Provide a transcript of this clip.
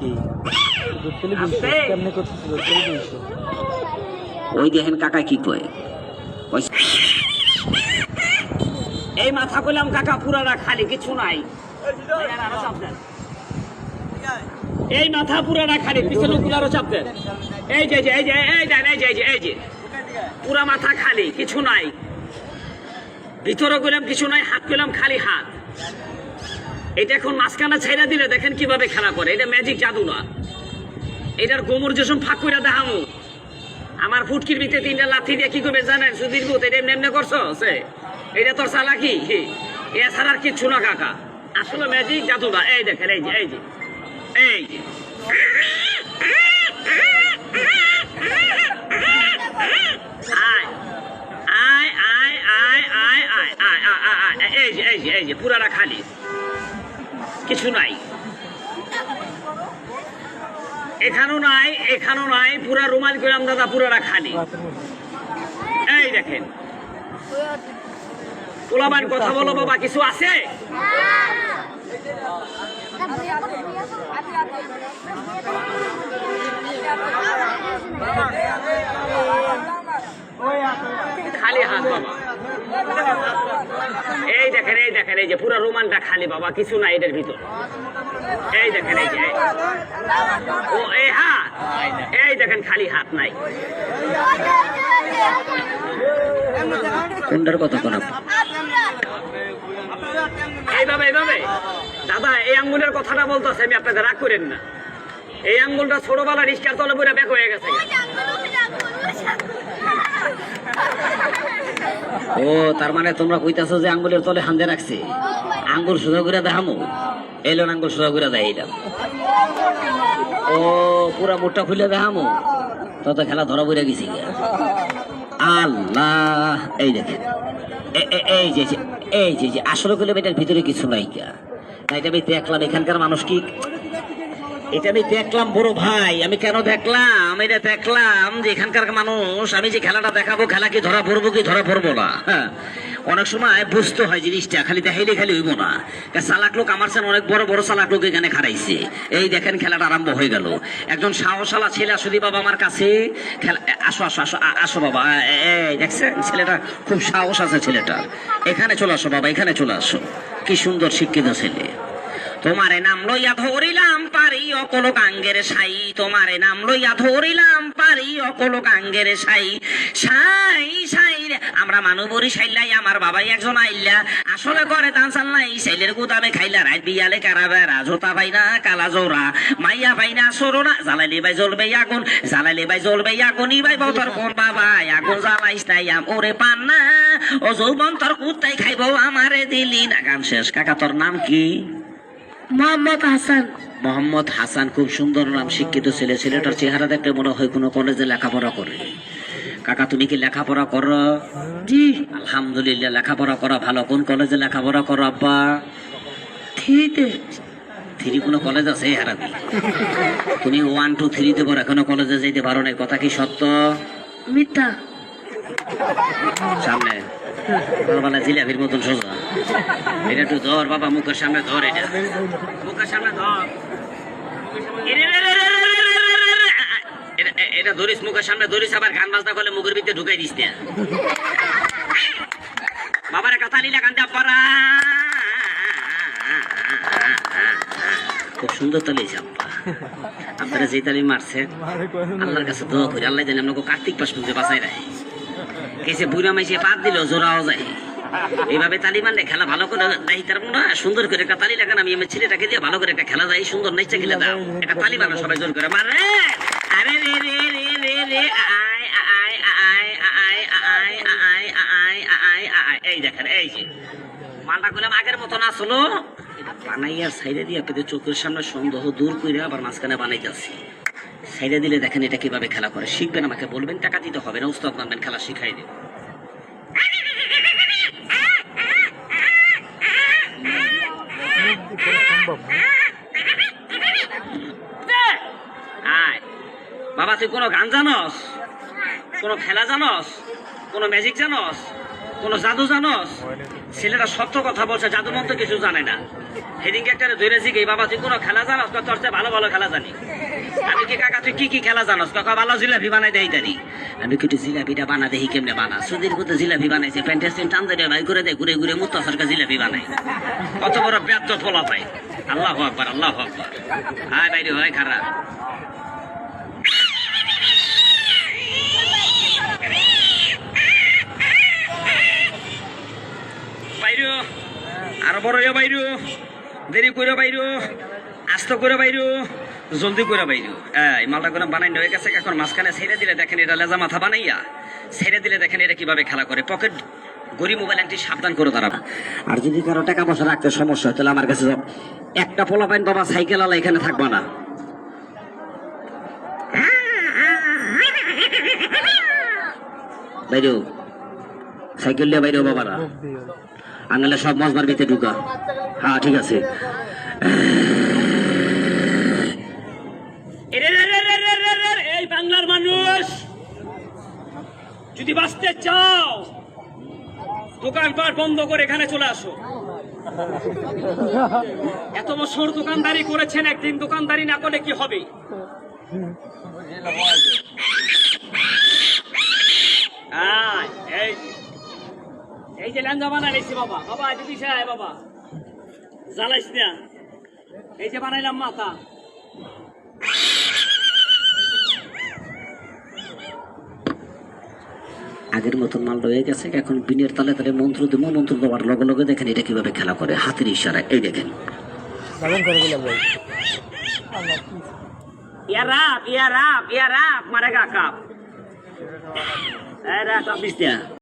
কি কেমনে করতেছিল? ওই দেখেন কাকা কি কয়, এই মাথা কইলাম কাকা পুরাটা খালি, কিছু নাই। এই মাথা পুরাটা খালি, পিছনে গুলারও চাপ দেন। এই যে এই যে এই দেন, এই যে এই যে এই যে পুরা মাথা খালি, কিছু নাই। ভিতরে গেলাম কিছু নাই, হাত পেলাম খালি হাত। এটা এখন মাঝখানে ছেড়ে দিলে দেখেন কিভাবে খেলা করে। এটা ম্যাজিক জাদু না, এটার গোমর যেসব ফাঁক করে দেখামু। আমার ফুটকির ভিতরে 3টা লাথি দিয়ে কি করবে জানেন? সুধীর ভূত এটা এমনি করছো সে, এটা তোর চালাকি, এছাড়া আর কিচ্ছু না কাকা। আসলে ম্যাজিক জাদু না। এই দেখেন এই যে এই যে এই যে এই যে পুরাটা খালি, কিছু নাই। এখানেও নাই, এখানেও নাই, পুরা রুমাল করলাম দাদা, পুরাটা খালি। এই দেখেন পোলাবান কথা বলো বাবা, কিছু আছে? খালি হাত বাবা। এই দেখেন এই দেখেন এই যে পুরো রুমালটা খালি বাবা, কিছু নাই এটার ভিতর। এই দেখেন এই যে ও এই হাত, এই দেখেন খালি হাত নাই। কোনটার কথা কোন? এইভাবে এইভাবে দাদা, এই আঙ্গুলের কথাটা বলতেছে আমি, আপনাদের রাগ করেন না। এই আঙ্গুলটা ছোটবেলা রিস্কার তলে পড়ে ব্যাক হয়ে গেছে। ও তার মানে তোমরা কইতাছো যে আঙ্গুলের তলে হান্দে রাখছে। আঙ্গুল সোজা করে দেখামো, এলো আঙ্গুল সোজা করে দেয়। এটা ও পুরা মুখটা খুলে দেখামো, তত খেলা ধরা পড়ে গেছি। আল্লাহ, এই দেখেন এই যে এই যে আসলে করলে এটার ভিতরে কিছু নাই। এটা আমি দেখলাম, এখানকার মানুষ কি, এটা আমি দেখলাম বড় ভাই। আমি কেন দেখলাম? এটা দেখলাম যে এখানকার মানুষ, আমি যে খেলাটা দেখাবো, খেলা কি ধরা পড়বো কি ধরা পড়বো না, হ্যাঁ অনেক সময় বুঝতে হয় জিনিসটা, খালি দেখাইলে খালি হইব না। চালাক লোক আমার সাথে অনেক বড় বড় চালাক লোক এখানে খারাইছে। এই দেখেন খেলাটা আরম্ভ হয়ে গেল। একজন সাহসালা ছেলে আসো বাবা আমার কাছে, খেলা আসো আসো আসো আসো বাবা। এই দেখছেন ছেলেটা খুব সাহস আছে ছেলেটার। এখানে চলে আসো বাবা, এখানে চলে আসো। কি সুন্দর শিক্ষিত ছেলে। তোমারে নাম লইয়া ধরিলাম পারি অকল গাঙ্গের সাই, তোমারে নাম লইয়া ধরিলাম পারি অকল গাঙ্গের সাই। সাই সাই আমরা মানুবরি সাইলাই, আমার বাবাই একজন আইলা, আসলে করে দান চাল নাই, সাইলের গুদামে খাইলা, রাত বিয়ালে কারাবেরা, জোতা পাইনা কালা জোড়া, মাইয়া পাইনা সরোনা, জ্বালাইলে বাই জ্বলবে আগুন, জ্বালাইলে বাই জ্বলবে আগুন, ইবাই বতর কোন বাবা আগুন জ্বালাইস তাই ওরে পান না, ও যৌবন তোর কুত্তাই খাইব আমারে দিলি না। গান শেষ। কাকা তোর নাম কি? মোহাম্মদ হাসান। মোহাম্মদ হাসান, খুব সুন্দর নাম, শিক্ষিত ছেলে। ছেলেটার চেহারা দেখতে মনে হয় কোনো কলেজে লেখাপড়া করে। কাকা তুমি কি লেখাপড়া করো? জি আলহামদুলিল্লাহ, লেখাপড়া করা ভালো। কোন কলেজে লেখাপড়া করো আব্বা? থ্রিতে। থ্রি কোনো কলেজ আছে? হারাবি তুমি 1 2 3 পর এখনো কলেজে যাইতে পারো না, কথা কি সত্য? মিথ্যা। সামনে তোরবেলা জিলাপির মতন সোজা, এটা একটু ধর বাবা, মুখের সামনে ধর, এটা মুখের সামনে ধর, এটা ধরিস, মুখের সামনে ধরিস, আবার গান বাজনা করলে মুখের ভিতরে ঢুকাই দিস। বাবার একটা তালি লাগান দে পারা, খুব সুন্দর তালি আব্বা। আপনারা যে তালি মারছেন আল্লাহর কাছে দোয়া করি, আল্লাহ জানি আপনাকে কার্তিক মাস পর্যন্ত বাঁচাই রাখে। কেসে বুড়া মাইসে পাত দিল জোরাও যায়। এইভাবে তালি মারলে খেলা ভালো করে দেয়, তার না সুন্দর করে একটা তালি লাগান। আমি আমার ছেলেটাকে দিয়ে ভালো করে একটা খেলা যায়, সুন্দর নাইচা খেলে দাও, একটা তালি মারো সবাই জোর করে মারে। আরে রে রে রে রে রে আয় আয় আয় আয় আয় আয় আয় আয় আয়। এই দেখেন এই যে মালটা করলাম আগের মতো না আসলো, বানাইয়ার সাইডে দিয়ে আপনাদের চোখের সামনে সন্দেহ দূর করে আবার মাঝখানে বানাইতেছি। সাইডে দিলে দেখেন এটা কিভাবে খেলা করে। শিখবেন, আমাকে বলবেন, টাকা দিতে হবে না, উস্তাদ নামবেন, খেলা শিখাই দেব। বাবা তুই কোনো গান জানস, কোনো খেলা জানস, কোনো ম্যাজিক জানস, কোনো জাদু জানস? ছেলেরা সত্য কথা বলছে, জাদু মন্ত্র কিছু জানে না। সেদিনকে একটা ধরেছি কি বাবা তুই কোনো খেলা জানাস? তোর চেয়ে ভালো ভালো খেলা জানি। আমি কি কাকা তুই কি খেলা জানাস? কাকা ভালো জিলাপি বানাই দেয় দাঁড়ি। আমি কিন্তু জিলাপিটা বানা দেখি কেমনে বানা। সুদিন কত জিলাপি বানাইছে, প্যান্টাস্টিন টান ধরে ভাই করে দেয়, ঘুরে ঘুরে মুত্তা সরকার জিলাপি বানাই। কত বড় ব্যাধ ফলা পাই। আল্লাহ আকবার, আল্লাহ আকবার। হায় বাইরে হয় খারাপ। বাইরো আরো বড় হইয়া বাইরো, দেরি করে বাইরো, আস্ত করে বাইরো, জলদি করে বাইরো। এই মালটা করে বানাই হয়ে গেছে। এখন মাঝখানে ছেড়ে দিলে দেখেন এটা লেজা মাথা বানাইয়া ছেড়ে দিলে দেখেন এটা কিভাবে খেলা করে। পকেট গড়ি মোবাইল একটি সাবধান করে দাঁড়াবো। আর যদি কারো টাকা পয়সা রাখতে সমস্যা হয় তাহলে আমার কাছে যাও। একটা পোলা পাইন বাবা সাইকেল আলা এখানে থাকবা না। বাইরো সাইকেল নিয়ে বাইরো বাবারা, আর নাহলে সব মজমার ভিতরে ঢুকা। হ্যাঁ ঠিক আছে। এই বাংলার মানুষ যদি বাঁচতে চাও দোকানপাট বন্ধ করে এখানে চলে আসো। এত বছর দোকানদারি করেছেন, একদিন দোকানদারি না করলে কি হবে? এই যে ল্যাঞ্জা বানাইছি বাবা, বাবা দিদি সাহেব বাবা জ্বালাইস না। এই যে বানাইলাম মাথা। আগের মতন মাল রয়ে গেছে। এখন বিনের তালে তালে মন্ত্র দেবো, মন্ত্র দেওয়ার লগে লগে দেখেন এটা কিভাবে খেলা করে হাতের ইশারায়। এই দেখেন ইয়ারাপ ইয়ারাপ ইয়ারাপ মারেগা কাপ।